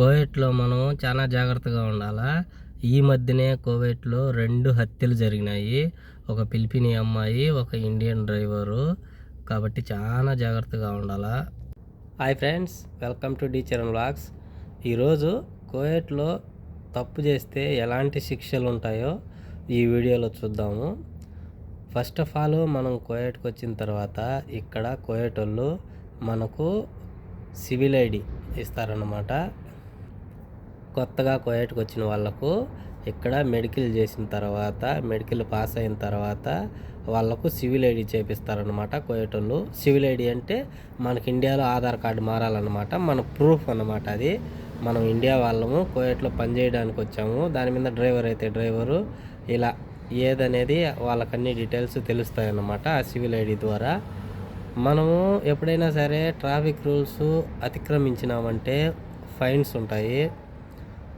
కోవిడ్లో మనం చాలా జాగ్రత్తగా ఉండాలా. ఈ మధ్యనే కోవిడ్లో 2 హత్యలు జరిగినాయి. ఒక ఫిలిపినీ అమ్మాయి, ఒక ఇండియన్ డ్రైవరు. కాబట్టి చాలా జాగ్రత్తగా ఉండాలా. Hi friends, welcome to the Charan vlogs. ఈరోజు కోవిడ్లో తప్పు చేస్తే ఎలాంటి శిక్షలు ఉంటాయో ఈ వీడియోలో చూద్దాము. ఫస్ట్ ఆఫ్ ఆల్ మనం కోవిడ్కి వచ్చిన తర్వాత ఇక్కడ కోవిడ్ వాళ్ళు మనకు సివిల్ ఐడి ఇస్తారన్నమాట. కొత్తగా కోవిడ్కి వచ్చిన వాళ్ళకు ఇక్కడ మెడికల్ చేసిన తర్వాత, మెడికల్ పాస్ అయిన తర్వాత వాళ్ళకు సివిల్ ఐడి చేపిస్తారనమాట కోవిడ్ వాళ్ళు. సివిల్ ఐడి అంటే మనకి ఇండియాలో ఆధార్ కార్డు మారాలన్నమాట, మన ప్రూఫ్ అన్నమాట. అది మనం ఇండియా వాళ్ళము కోవిడ్లో పనిచేయడానికి వచ్చాము, దాని మీద డ్రైవర్ అయితే డ్రైవరు, ఇలా ఏదనేది వాళ్ళకన్నీ డీటెయిల్స్ తెలుస్తాయన్నమాట ఆ సివిల్ ఐడి ద్వారా. మనము ఎప్పుడైనా సరే ట్రాఫిక్ రూల్స్ అతిక్రమించినామంటే ఫైన్స్ ఉంటాయి.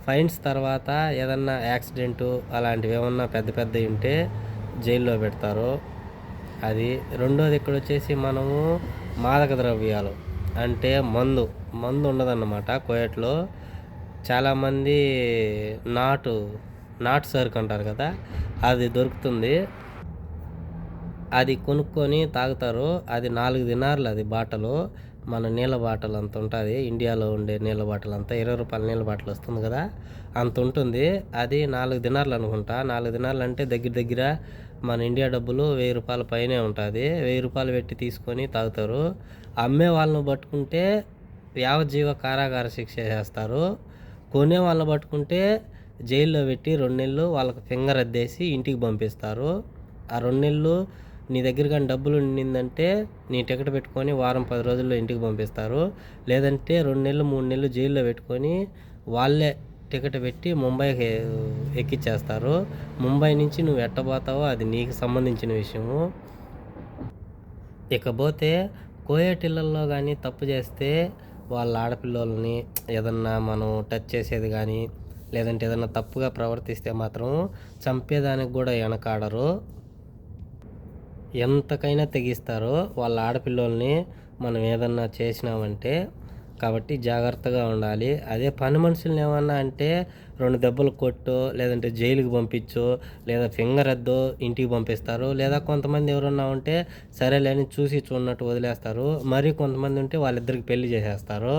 ఫైన్స్ తర్వాత ఏదన్నా యాక్సిడెంటు అలాంటివి ఏమన్నా పెద్ద పెద్దవి ఉంటే జైల్లో పెడతారు. అది రెండోది. ఇక్కడ వచ్చేసి మనము మాదక ద్రవ్యాలు అంటే మందు ఉండదన్నమాట కోవిడ్లో. చాలామంది నాటు సరుకు అంటారు కదా, అది దొరుకుతుంది. అది కొనుక్కొని తాగుతారు. అది 4 దినార్లు అది బాటలు. మన నీళ్ళ బాటలు అంత ఉంటుంది, ఇండియాలో ఉండే నీళ్ళ బాటలు అంతా 20 రూపాయల నీళ్ళ బాటలు వస్తుంది కదా, అంత ఉంటుంది. అది 4 దినార్లు అనుకుంటా. 4 దినార్లు అంటే దగ్గర మన ఇండియా డబ్బులు 1000 రూపాయల పైనే ఉంటుంది. 1000 రూపాయలు పెట్టి తీసుకొని తాగుతారు. అమ్మే వాళ్ళను పట్టుకుంటే యావజ్జీవ కారాగార శిక్ష చేస్తారు. కొనే వాళ్ళని పట్టుకుంటే జైల్లో పెట్టి 2 నెలలు వాళ్ళకి ఫింగర్ అద్దేసి ఇంటికి పంపిస్తారు. ఆ 2 నెలలు నీ దగ్గర కానీ డబ్బులు ఉండిందంటే నీ టికెట్ పెట్టుకొని వారం 10 రోజుల్లో ఇంటికి పంపిస్తారు. లేదంటే 2 నెలలు 3 నెలలు జైల్లో పెట్టుకొని వాళ్ళే టికెట్ పెట్టి ముంబైకి ఎక్కిచ్చేస్తారు. ముంబై నుంచి నువ్వు ఎట్టబోతావో అది నీకు సంబంధించిన విషయము. ఇకపోతే కోయేట్ ఇళ్ళల్లో కానీ తప్పు చేస్తే వాళ్ళ ఆడపిల్లలని ఏదన్నా మనం టచ్ చేసేది కానీ, లేదంటే ఏదన్నా తప్పుగా ప్రవర్తిస్తే మాత్రం చంపేదానికి కూడా వెనకాడరు. ఎంతకైనా తెగిస్తారు వాళ్ళ ఆడపిల్లల్ని మనం ఏదన్నా చేసినామంటే. కాబట్టి జాగ్రత్తగా ఉండాలి. అదే పని మనుషుల్ని ఏమన్నా అంటే 2 దెబ్బలు కొట్టో, లేదంటే జైలుకి పంపించో, లేదా ఫింగర్ అద్దో ఇంటికి పంపిస్తారు. లేదా కొంతమంది ఎవరన్నా ఉంటే సరేలేని చూసి చూడనట్టు వదిలేస్తారు. మరి కొంతమంది ఉంటే వాళ్ళిద్దరికి పెళ్లి చేసేస్తారు.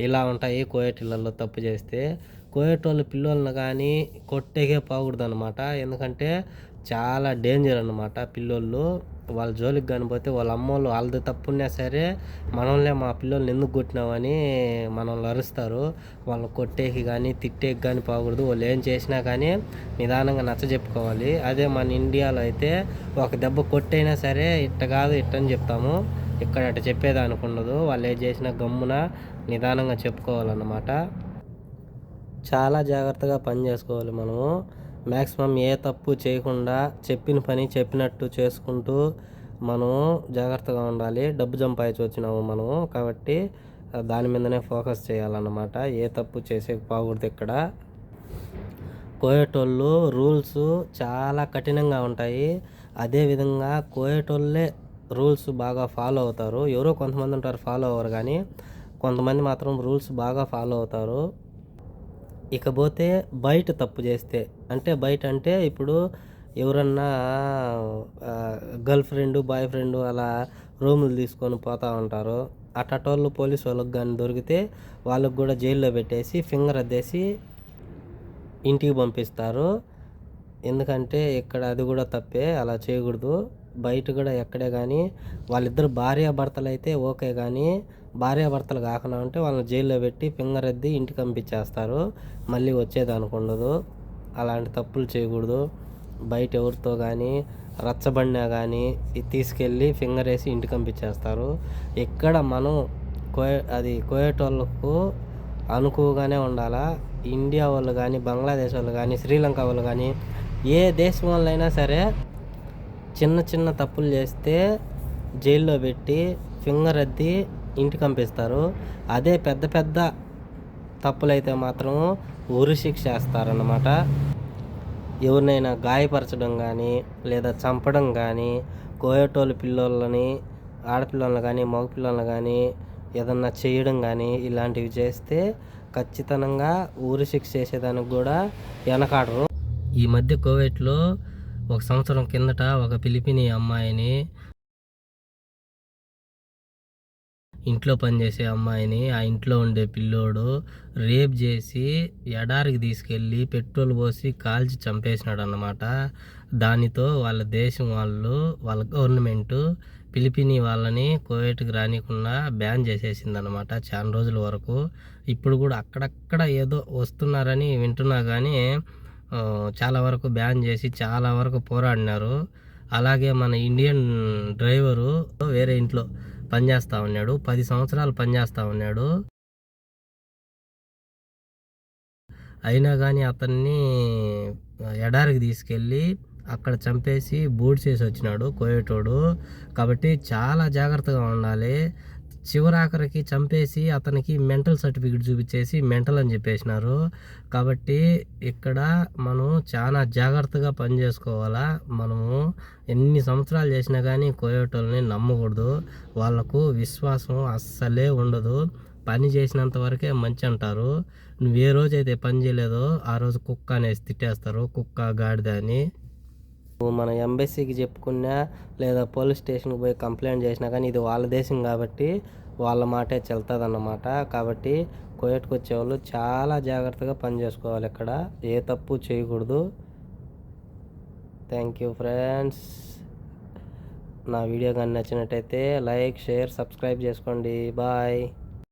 ఇలా ఉంటాయి కోయేట్ ఇళ్ళల్లో తప్పు చేస్తే. కోయేట్ వాళ్ళ పిల్లల్ని కానీ కొట్టేకే పోకూడదు అనమాట. ఎందుకంటే చాలా డేంజర్ అన్నమాట పిల్లోళ్ళు. వాళ్ళ జోలికి కానిపోతే వాళ్ళ అమ్మోళ్ళు వాళ్ళది తప్పున్నా సరే మనల్నే మా పిల్లల్ని ఎందుకు కొట్టినామని మనల్ని అరుస్తారు. వాళ్ళని కొట్టేకి కానీ తిట్టేకి కానీ పోకూడదు. వాళ్ళు ఏం చేసినా కానీ నిదానంగా నచ్చజెప్పుకోవాలి. అదే మన ఇండియాలో అయితే ఒక దెబ్బ కొట్టైనా సరే ఇట్ట కాదు ఇట్టని చెప్తాము. ఇక్కడ అట్ట చెప్పేదానికి ఉండదు. వాళ్ళు ఏం చేసినా గమ్మున నిదానంగా చెప్పుకోవాలన్నమాట. చాలా జాగ్రత్తగా పని చేసుకోవాలి మనము. మ్యాక్సిమం ఏ తప్పు చేయకుండా చెప్పిన పని చెప్పినట్టు చేసుకుంటూ మనము జాగ్రత్తగా ఉండాలి. డబ్బు సంపాదించి వచ్చినాము మనము, కాబట్టి దాని మీదనే ఫోకస్ చేయాలన్నమాట. ఏ తప్పు పోకూడదు ఇక్కడ. కోయేట్ వాళ్ళు రూల్స్ చాలా కఠినంగా ఉంటాయి. అదేవిధంగా కోయేట్ వాళ్ళే రూల్స్ బాగా ఫాలో అవుతారు. ఎవరో కొంతమంది ఉంటారు ఫాలో అవ్వరు, కానీ కొంతమంది మాత్రం రూల్స్ బాగా ఫాలో అవుతారు. ఇకపోతే బయట తప్పు చేస్తే, అంటే బయట అంటే ఇప్పుడు ఎవరన్నా గర్ల్ ఫ్రెండ్ బాయ్ ఫ్రెండ్ అలా రూములు తీసుకొని పోతూ ఉంటారు. అట్టటోళ్ళు పోలీసు వాళ్ళకి కానీ దొరికితే వాళ్ళకు కూడా జైల్లో పెట్టేసి ఫింగర్ అద్దేసి ఇంటికి పంపిస్తారు. ఎందుకంటే ఇక్కడ అది కూడా తప్పే, అలా చేయకూడదు. బయట కూడా ఎక్కడే కానీ వాళ్ళిద్దరు భార్యాభర్తలు అయితే ఓకే, కానీ భార్యాభర్తలు కాకుండా ఉంటే వాళ్ళని జైల్లో పెట్టి ఫింగర్ అద్ది ఇంటికి పంపించేస్తారు. మళ్ళీ వచ్చేదానికి ఉండదు. అలాంటి తప్పులు చేయకూడదు. బయట ఎవరితో కానీ రచ్చబండినా కానీ తీసుకెళ్ళి ఫింగర్ వేసి ఇంటికి పంపించేస్తారు. ఇక్కడ మనం కోయేట్ వాళ్ళకు అనుకువగానే ఉండాలా. ఇండియా వాళ్ళు కానీ బంగ్లాదేశ్ వాళ్ళు కానీ శ్రీలంక వాళ్ళు కానీ ఏ దేశం వాళ్ళైనా సరే చిన్న తప్పులు చేస్తే జైల్లో పెట్టి ఫింగర్ అద్ది ఇంటికి పంపిస్తారు. అదే పెద్ద తప్పులైతే మాత్రం ఉరి శిక్ష వేస్తారన్నమాట. ఎవరినైనా గాయపరచడం కానీ లేదా చంపడం కానీ, కోయేటోళ్ళ పిల్లోళ్ళని ఆడపిల్లలను కానీ మగపిల్లలను కానీ ఏదన్నా చేయడం కానీ ఇలాంటివి చేస్తే ఖచ్చితంగా ఊరి శిక్ష చేసేదానికి కూడా వెనకాడరు. ఈ మధ్య కువైట్లో 1 సంవత్సరం కిందట ఒక ఫిలిపినీ అమ్మాయిని, ఇంట్లో పనిచేసే అమ్మాయిని, ఆ ఇంట్లో ఉండే పిల్లోడు రేప్ చేసి ఎడారికి తీసుకెళ్ళి పెట్రోల్ పోసి కాల్చి చంపేసినాడు అన్నమాట. దానితో వాళ్ళ దేశం వాళ్ళు, వాళ్ళ గవర్నమెంటు ఫిలిపినీ వాళ్ళని కువైట్కి రానికుండా బ్యాన్ చేసేసిందనమాట చాలా రోజుల వరకు. ఇప్పుడు కూడా అక్కడక్కడ ఏదో వస్తున్నారని వింటున్నా కానీ చాలా వరకు బ్యాన్ చేసి చాలా వరకు పోరాడినారు. అలాగే మన ఇండియన్ డ్రైవరు వేరే ఇంట్లో పనిచేస్తూ ఉన్నాడు, 10 సంవత్సరాలు పనిచేస్తూ ఉన్నాడు. అయినా కానీ అతన్ని ఎడారికి తీసుకెళ్ళి అక్కడ చంపేసి బూడ్చేసి వచ్చినాడు కోయేటోడు. కాబట్టి చాలా జాగ్రత్తగా ఉండాలి. చివరాఖరికి చంపేసి అతనికి మెంటల్ సర్టిఫికెట్ చూపించేసి మెంటల్ అని చెప్పేసినారు. కాబట్టి ఇక్కడ మనం చాలా జాగ్రత్తగా పని చేసుకోవాలా. మనము ఎన్ని సంవత్సరాలు చేసినా కానీ కోయేటోళ్ళని నమ్మకూడదు. వాళ్ళకు విశ్వాసం అస్సలే ఉండదు. పని చేసినంత వరకే మంచి అంటారు. నువ్వు ఏ రోజైతే పని చేయలేదో ఆ రోజు కుక్క అనేసి తిట్టేస్తారు, కుక్క గాడిద అని. మన ఎంబసీకి చెప్పుకున్నా లేదా పోలీస్ స్టేషన్కి పోయి కంప్లైంట్ చేసినా కానీ ఇది వాళ్ళ దేశం కాబట్టి వాళ్ళ మాటే చెల్తుంది అన్నమాట. కాబట్టి కువైట్కి వచ్చేవాళ్ళు చాలా జాగ్రత్తగా పని చేసుకోవాలి. ఇక్కడ ఏ తప్పు చేయకూడదు. Thank you friends. నా వీడియో కానీ నచ్చినట్టయితే లైక్, షేర్, సబ్స్క్రైబ్ చేసుకోండి. బాయ్.